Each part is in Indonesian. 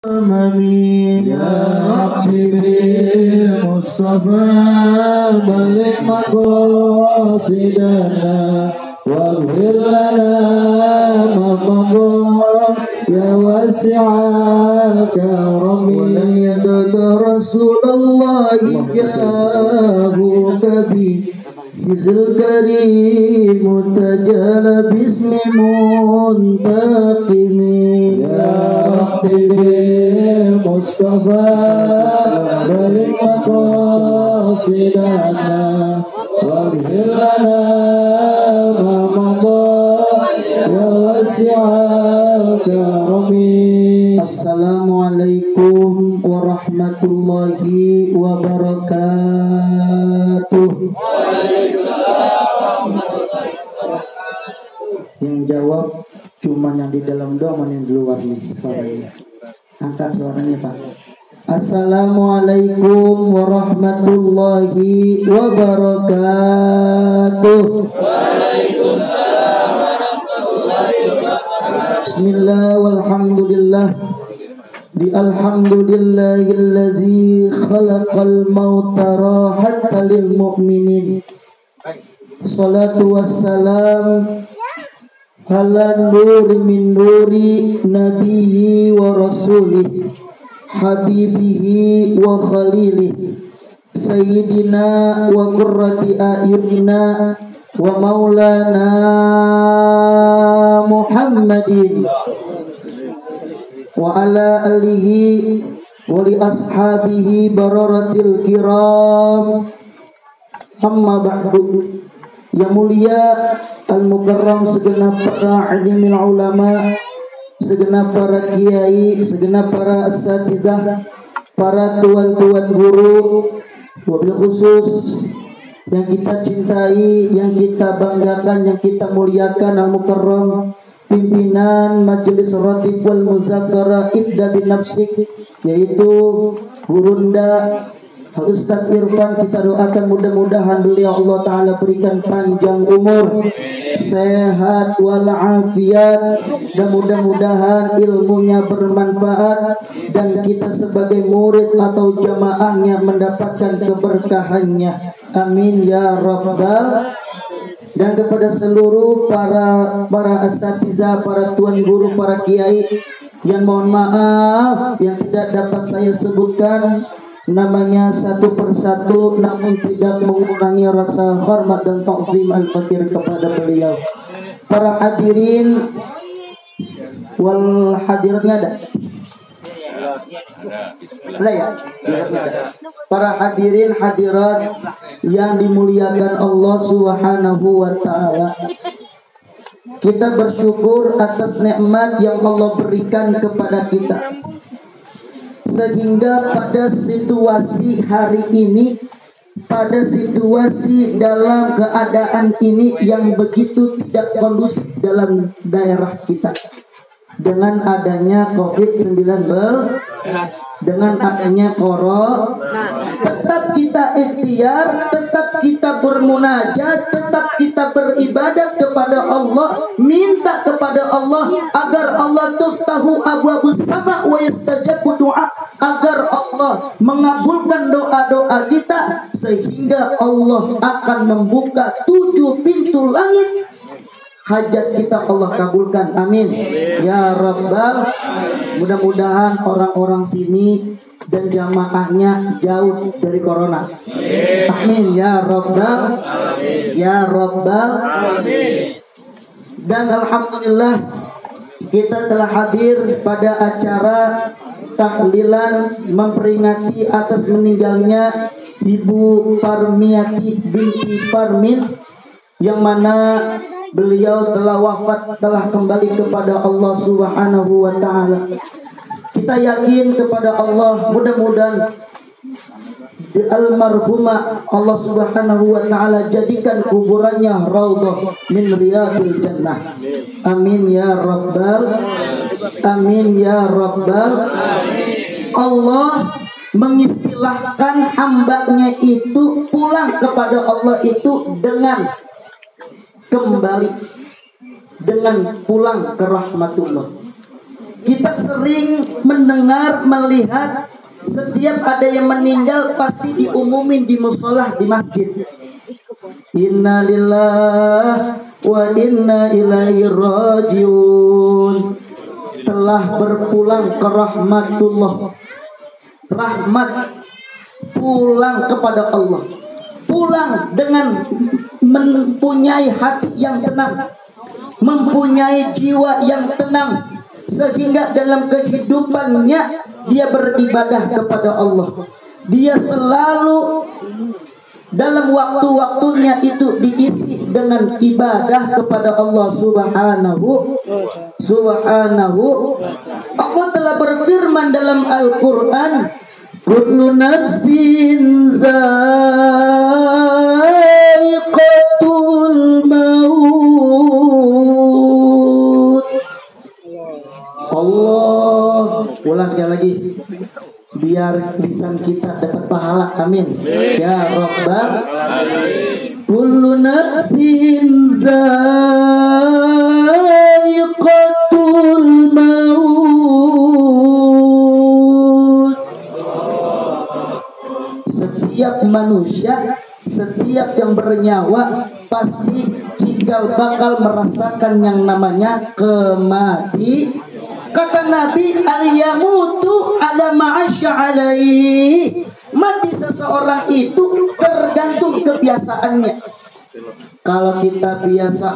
آمين يا ربي بالمصطفى بلغ مقاصدنا واغفر لنا ما مضى يا واسع الكرم وليدك رسول الله جاءك بحز الكريم تجال باسم منتقم يا ربي بالمصطفى بلغ مقاصدنا واغفر لنا ما مضى يا واسع الكرم. Assalamualaikum warahmatullahi wabarakatuh. Yang jawab cuma yang di dalam doang, yang di luar nih suaranya. Angkat suaranya Pak. Assalamualaikum warahmatullahi wabarakatuh. Waalaikumsalam warahmatullahi wabarakatuh. Bismillah walhamdulillah. Alhamdulillahilladzi khalaqal mauta rahatan lil mu'minin. Salatu wassalam ala nuri min nuri nabiyyi wa rasulih habibihi wa khalilih sayyidina wa qurrati a'yunina wa maulana Muhammadin wa ala alihi wa li ashabihi bararatil kiram. Amma ba'du. Yang mulia al-mukarram segenap para alimil ulama, segenap para kiai, segenap para asatidzah, para tuan-tuan guru, wabil khusus yang kita cintai, yang kita banggakan, yang kita muliakan al-mukarram pimpinan Majelis Ratib wal Muzakarah Ibda bin Nafsik, yaitu Gurunda Ustaz Irfan. Kita doakan mudah-mudahan beliau Allah Ta'ala berikan panjang umur, sehat walafiat, dan mudah-mudahan ilmunya bermanfaat dan kita sebagai murid atau jamaahnya mendapatkan keberkahannya. Amin ya rabbal. Dan kepada seluruh para asatidzah, para tuan guru, para kiai yang mohon maaf yang tidak dapat saya sebutkan namanya satu persatu, namun tidak mengurangi rasa hormat dan ta'zim al-fakir kepada beliau. Para hadirin wal hadiratnya ada? Ada ya? Para hadirin hadirat yang dimuliakan Allah Subhanahu wa ta'ala, kita bersyukur atas nikmat yang Allah berikan kepada kita, sehingga pada situasi hari ini, pada situasi dalam keadaan ini yang begitu tidak kondusif dalam daerah kita, dengan adanya COVID-19, dengan adanya corona, tetap kita ikhtiar, tetap kita bermunajat, tetap kita beribadat kepada Allah, minta kepada Allah agar Allah tuftahu abwabus sama wa yastajabu du'a, agar Allah mengabulkan doa-doa kita, sehingga Allah akan membuka 7 pintu langit. Hajat kita Allah kabulkan, amin ya rabbal. Mudah-mudahan orang-orang sini dan jamaahnya jauh dari corona, amin ya rabbal, ya rabbal. Dan alhamdulillah kita telah hadir pada acara tahlilan memperingati atas meninggalnya Ibu Parmiati binti Parmin, yang mana beliau telah wafat, telah kembali kepada Allah Subhanahu wa ta'ala. Kita yakin kepada Allah, mudah-mudahan di almarhumah Allah Subhanahu wa ta'ala jadikan kuburannya raudhah min riyadil jannah. Amin ya rabbal, amin ya rabbal. Allah mengistilahkan hambanya itu pulang kepada Allah itu dengan kembali, dengan pulang ke rahmatullah. Kita sering mendengar, melihat setiap ada yang meninggal pasti diumumin di musola, di masjid. Inna lillahi wa inna ilaihi rajiun. Telah berpulang ke rahmatullah. Rahmat, pulang kepada Allah. Pulang dengan mempunyai hati yang tenang, mempunyai jiwa yang tenang, sehingga dalam kehidupannya dia beribadah kepada Allah. Dia selalu dalam waktu-waktunya itu diisi dengan ibadah kepada Allah Subhanahu. Allah telah berfirman dalam Al-Quran, kullu nafsin zaiqatul maut. Allah, ulang sekali lagi biar lisan kita dapat pahala. Amin ya Rabbal alamin. Kullu nafsin zaiqatul maut. Setiap manusia, setiap yang bernyawa pasti cikal bakal merasakan yang namanya kematian. Kata Nabi, al-yamutu ala ma'asya alaih. Mati seseorang itu tergantung kebiasaannya. Kalau kita biasa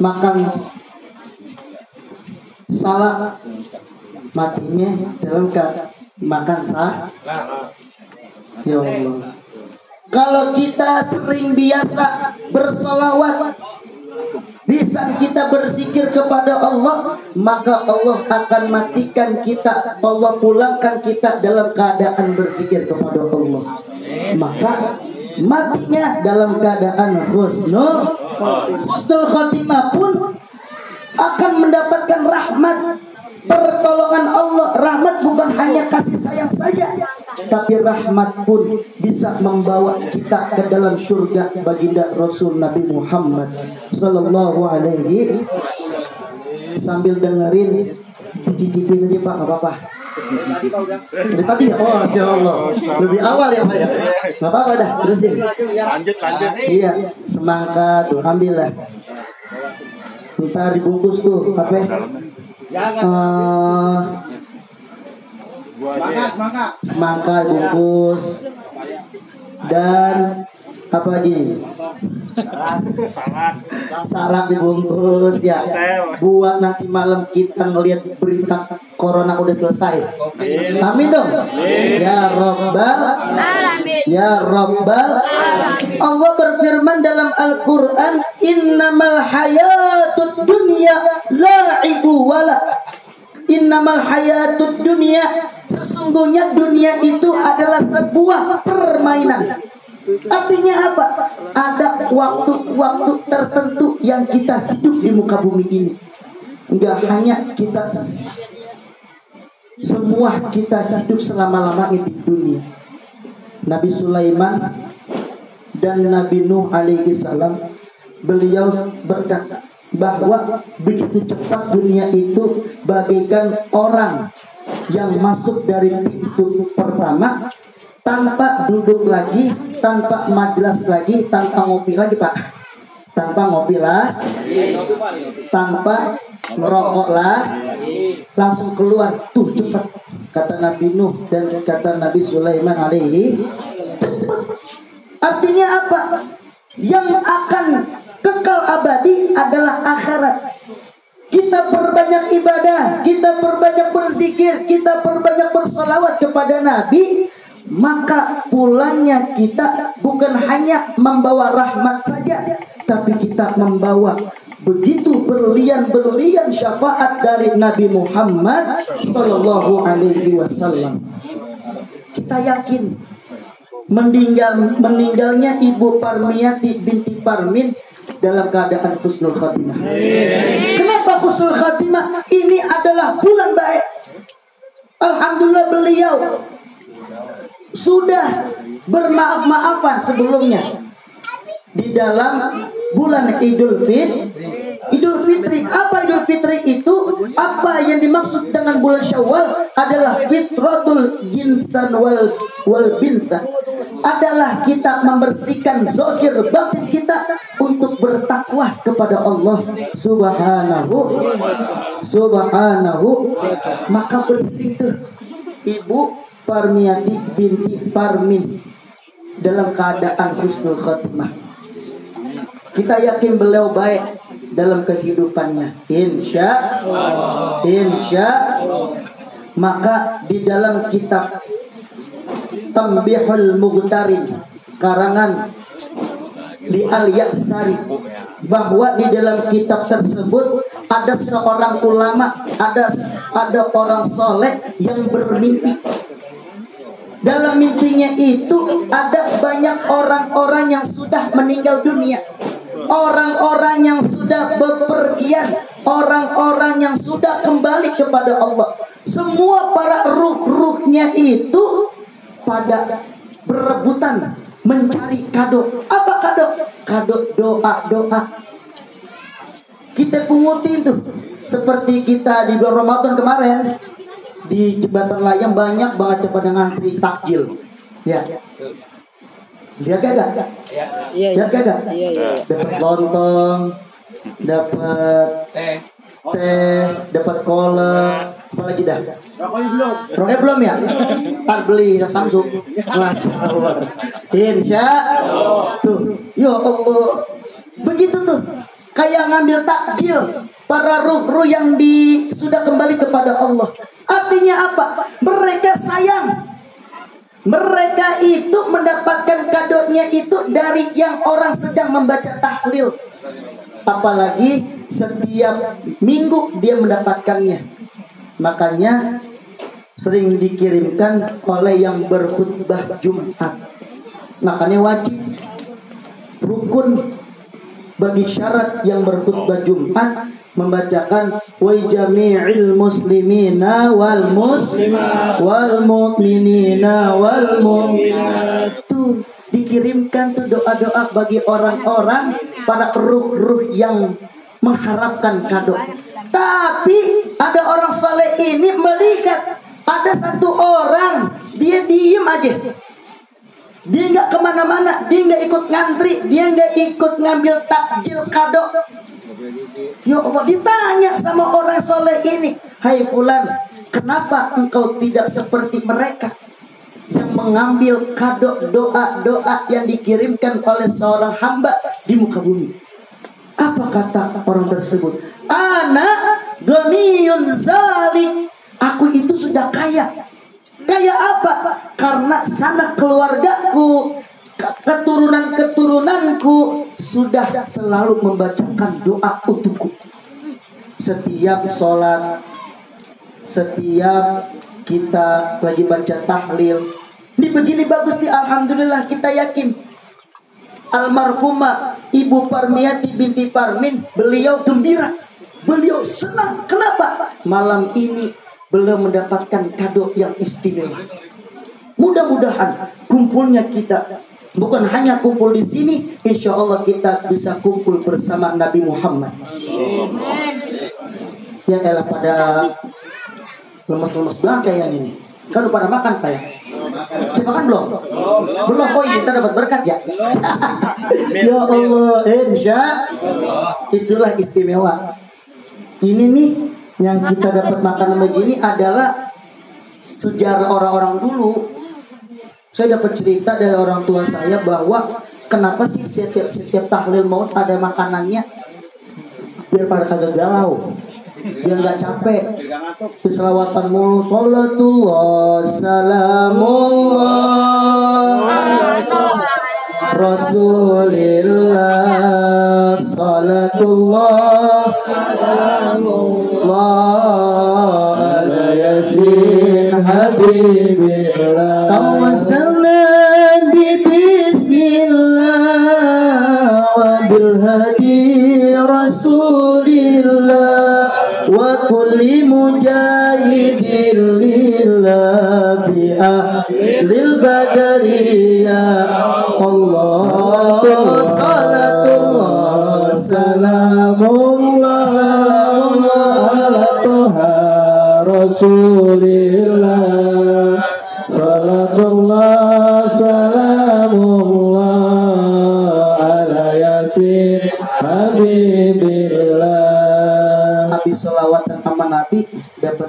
makan salad, matinya dalam makan salad. Ya Allah. Kalau kita sering biasa bersolawat, lisan kita berzikir kepada Allah, maka Allah akan matikan kita. Allah pulangkan kita dalam keadaan berzikir kepada Allah. Maka matinya dalam keadaan husnul khotimah pun akan mendapatkan rahmat, pertolongan Allah. Rahmat bukan hanya kasih sayang saja, tapi rahmat pun bisa membawa kita ke dalam surga baginda Rasul Nabi Muhammad sallallahu alaihi. Sambil dengerin, dicicipin aja Pak, nggak apa-apa. Dari tadi ya? Oh, Masya Allah. Lebih awal ya Pak ya? Nggak apa-apa dah, terusin. Lanjut. Iya, semangka tuh, ambil lah. Ntar dibungkus tuh, apa? Semangka dibungkus. Dan apa lagi? Salak dibungkus ya. Buat nanti malam kita ngelihat berita corona udah selesai. Amin dong. Ya Rabbal alamin. Ya Rabbal alamin. Allah berfirman dalam Al-Quran, innamal hayatud dunya la'ibu wala. Innamal hayatud dunya, sesungguhnya dunia itu adalah sebuah permainan. Artinya apa? Ada waktu-waktu tertentu yang kita hidup di muka bumi ini. Enggak hanya kita, semua kita hidup selama-lamanya di dunia. Nabi Sulaiman dan Nabi Nuh alaihi salam, beliau berkata bahwa begitu cepat dunia itu bagaikan orang yang masuk dari pintu pertama, tanpa duduk lagi, tanpa majelis lagi, tanpa ngopi lagi Pak, tanpa ngopi lah, tanpa merokok lah, langsung keluar tuh cepat. Kata Nabi Nuh dan kata Nabi Sulaiman alaihi. Artinya apa? Yang akan kekal abadi adalah akhirat. Kita perbanyak ibadah, kita perbanyak berzikir, kita perbanyak berselawat kepada Nabi, maka pulangnya kita bukan hanya membawa rahmat saja, tapi kita membawa begitu berlian-berlian syafaat dari Nabi Muhammad sallallahu alaihi wasallam. Kita yakin meninggalnya Ibu Parmiati binti Parmin dalam keadaan husnul khatimah. Kenapa husnul khatimah? Ini adalah bulan baik. Alhamdulillah beliau sudah bermaaf-maafan sebelumnya di dalam bulan Idul Fitri. apa Idul Fitri itu? Apa yang dimaksud dengan bulan Syawal adalah fitratul jinsan wal binsa. Adalah kita membersihkan zahir batin kita untuk bertakwa kepada Allah subhanahu. Maka bersih tuh Ibu Parmiati binti Parmin dalam keadaan husnul khotimah. Kita yakin beliau baik dalam kehidupannya, insya maka di dalam kitab Tambihul Mughtarin karangan Li Al-Ya'sari, bahwa di dalam kitab tersebut ada seorang ulama, ada orang soleh yang bermimpi. Dalam mimpinya itu ada banyak orang-orang yang sudah meninggal dunia, orang-orang yang sudah bepergian, orang-orang yang sudah kembali kepada Allah. Semua para ruh-ruhnya itu pada berebutan mencari kado. Apa kado? Kado doa-doa. Kita pungutin tuh. Seperti kita di bulan Ramadan kemarin, di Jembatan Layang banyak banget pada ngantri takjil. Ya. Lihat kagak? Lihat kagak? Dapat lontong, dapat teh, dapat kolak, apalagi dah? Rokoknya belum ya? Ntar beli Samsung. Masya Allah. Insya Allah. Tuh, ya Allah. Begitu tuh. Kayak ngambil takjil para ruh-ruh yang sudah kembali kepada Allah. Artinya apa? Mereka sayang. Mereka itu mendapatkan kadonya itu dari yang orang sedang membaca tahlil. Apalagi setiap minggu dia mendapatkannya. Makanya sering dikirimkan oleh yang berkhutbah Jumat. Makanya wajib rukun bagi syarat yang berkhutbah Jumat membacakan wa jami'il muslimina wal muslimat wal mu'minina wal mu'minat. Tuh dikirimkan tuh doa-doa bagi orang-orang para ruh-ruh yang mengharapkan kado. Tapi ada orang saleh ini melihat ada satu orang dia diem aja. Dia nggak kemana-mana, dia nggak ikut ngantri, dia nggak ikut ngambil takjil kado. Ya Allah, ditanya sama orang soleh ini, hai fulan, kenapa engkau tidak seperti mereka yang mengambil kado doa-doa yang dikirimkan oleh seorang hamba di muka bumi? Apa kata orang tersebut? Ana ghaniyun zalik. Aku itu sudah kaya. Kaya apa? Karena sanak keluargaku, keturunan-keturunanku sudah selalu membacakan doa untukku. Setiap sholat, setiap kita lagi baca tahlil, ini begini bagus nih, alhamdulillah kita yakin. Almarhumah Ibu Parmiati binti Parmin, beliau gembira, beliau senang. Kenapa? Malam ini belum mendapatkan kado yang istimewa. Mudah-mudahan kumpulnya kita bukan hanya kumpul di sini, insya Allah kita bisa kumpul bersama Nabi Muhammad. Ya elah pada lemes-lemes banget kayak ini. Kan pada makan kayak. Kita makan belum? Belum. Oh iya, kita dapat berkat ya. Ya Allah, insya istilah istimewa. Ini nih yang kita dapat makan begini adalah sejarah orang-orang dulu. Saya dapat cerita dari orang tua saya bahwa kenapa sih setiap tahlil maut ada makanannya, biar pada kagak galau, biar nggak capek. Selawatan mulu, sholatullah salamullah Rasulillah, salatullah salamullah ala yasin habibillah tawasalna bi bismillah wa bil hadi rasulillah wa kulli mujahidin lillah bi ahlil badariyah Allah salatullah salamullah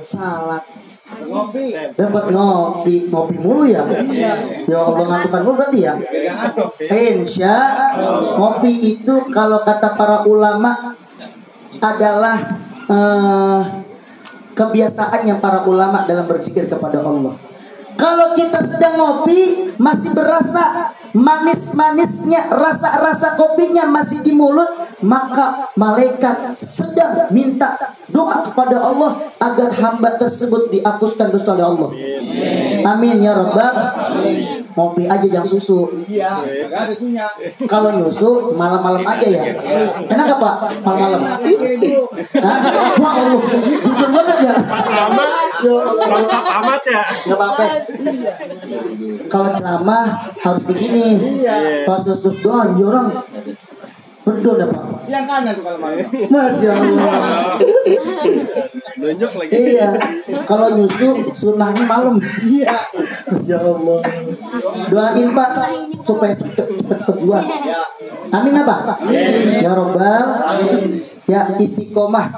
salad, dapat ngopi mulu ya. Ya Allah, ngakukan mulu berarti ya. Insya ngopi itu kalau kata para ulama adalah kebiasaan yang para ulama dalam berzikir kepada Allah. Kalau kita sedang ngopi masih berasa manis-manisnya, rasa-rasa kopinya masih di mulut, maka malaikat sedang minta doa kepada Allah agar hamba tersebut dihapuskan dosa oleh Allah. Amin ya rabbal. Ngopi aja jangan susu. Iya, enggak ada susunya. Kalau nyusu malam-malam aja ya. Enak apa? Malam-malam. Hah? Wah Allah, jujur banget ya. Lengkap amat ya. Gak apa-apa. Kalau ceramah harus begini. Pas terus doang, orang betul dah Pak. Yang kanan tuh kalau malam. Masya Allah. Nunjuk lagi. Iya. Kalau nyusu sunnahnya malam. Iya. Masya Allah. Doain Pak supaya cepat berjuang. Amin apa? Ya Robbal. Ya istiqomah.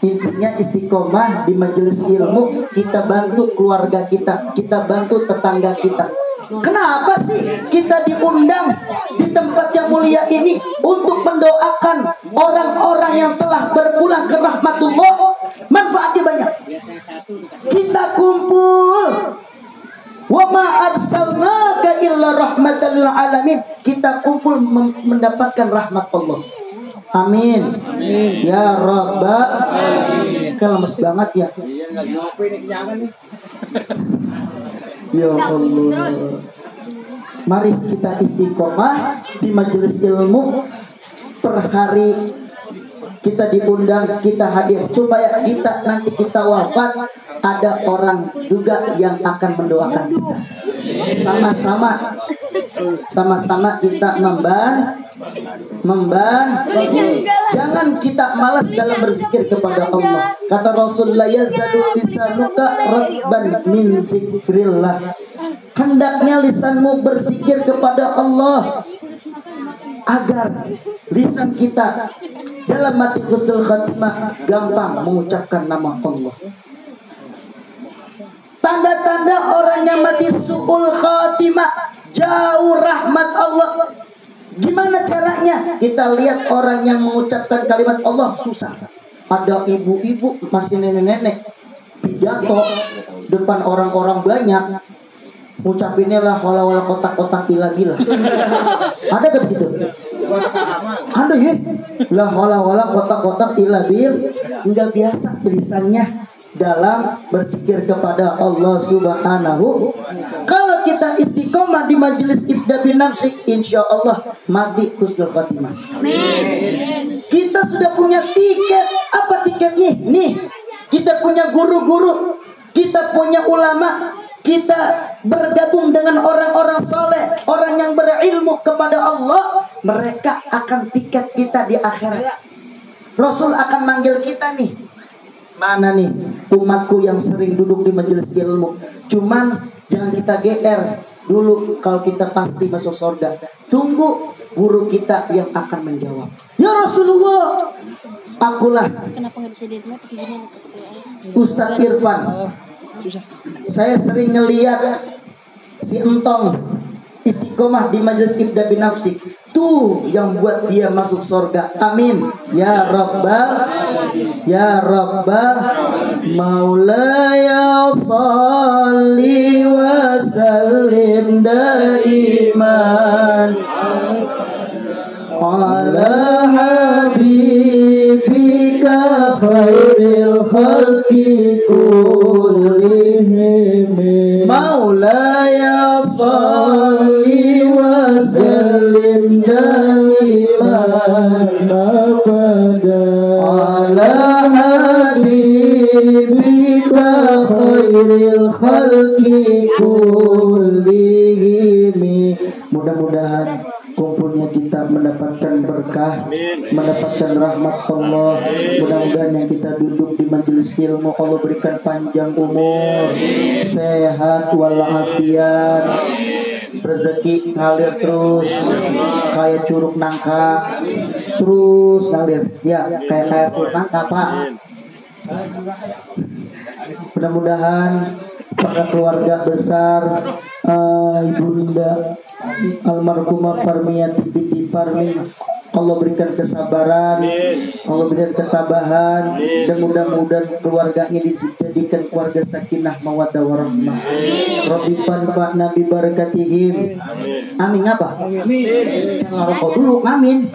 Intinya istiqomah di majelis ilmu. Kita bantu keluarga kita, kita bantu tetangga kita. Kenapa sih kita diundang di tempat yang mulia ini untuk mendoakan orang-orang yang telah berpulang ke rahmatullah? Manfaatnya banyak. Kita kumpul. Wa ma arsalnaka illa rahmatan lil alamin. Kita kumpul mendapatkan rahmat Allah. Amin. Ya Rabbal. Kan lemes banget ya. Iya, enggak ngopi nih kenyangan nih. Ya Allah. Mari kita istiqomah di majelis ilmu. Per hari kita diundang, kita hadir supaya kita nanti kita wafat ada orang juga yang akan mendoakan kita. Sama-sama kita jangan kita malas dalam berzikir kepada Allah. Kata Rasulullah, yazadu lisanuka ratban min zikrillah. Hendaknya lisanmu berzikir kepada Allah agar lisan kita dalam mati husnul khatimah gampang mengucapkan nama Allah. Tanda-tanda orang yang mati su'ul khatimah, jauh rahmat Allah. Gimana caranya? Kita lihat orang yang mengucapkan kalimat Allah susah. Ada ibu-ibu masih nenek-nenek pidato depan orang-orang banyak, ngucapinnya lah wala-wala kotak-kotak bila-bila. Ada gak begitu? Ada ya. Lah wala-wala kotak-kotak bila-bil. Enggak biasa tulisannya dalam berzikir kepada Allah Subhanahu. Kalau kita istiqomah di majelis ibda bin nafsik, insya Allah mati husnul khatimah. Kita sudah punya tiket. Apa tiketnya? Nih, kita punya guru-guru, kita punya ulama, kita bergabung dengan orang-orang soleh, orang yang berilmu kepada Allah. Mereka akan tiket kita di akhirat. Rasul akan manggil kita nih. Mana nih umatku yang sering duduk di majelis ilmu? Cuman jangan kita GR dulu kalau kita pasti masuk surga. Tunggu guru kita yang akan menjawab. Ya Rasulullah, akulah Ustadz Irfan. Saya sering ngeliat si Entong istiqomah di majelis ibda bin nafsik. Tuh yang buat dia masuk surga. Amin. Ya Rabbal. Ya Rabbal. Maulaya salli wa sallim daiman ala habibika khairil khalqi kullihim. Maulaya salli wa sallim daiman abada ala habibika khairil khalqi kullihim. Mudah-mudahan kumpulnya kita mendapatkan berkah, mendapatkan rahmat Allah. Mudah-mudahan yang kita duduk di majelis ilmu Allah berikan panjang umur, sehat walafiat, rezeki ngalir terus kayak curug nangka, terus ngalir ya kayak curug nangka Pak. mudah-mudahan para keluarga besar Ibunda almarhumah Parmiati binti Parmi, Allah berikan kesabaran, Allah berikan ketabahan, dan mudah-mudahan keluarganya dijadikan keluarga sakinah mawaddah warahmah. Rabbi fanfa'na bi barakatihim. Amin apa? Amin. Jangan rokok dulu, amin.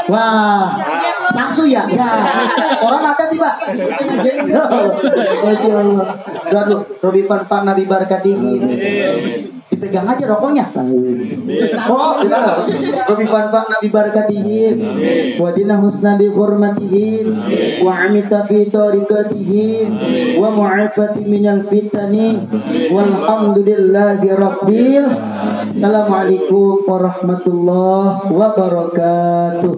Wah, langsung ya. Ya. Orang ada tiba. Aduh, Rabbi fanfa'na bi barakatihim. Dipegang aja rokoknya. Oh, kita Rabbi fanfa'na bi barakatihim wa dina husna bi hurmatihim wa amita fi tariqatihim wa mu'afati minal fitani walhamdulillahi rabbil. Assalamualaikum warahmatullahi wabarakatuh.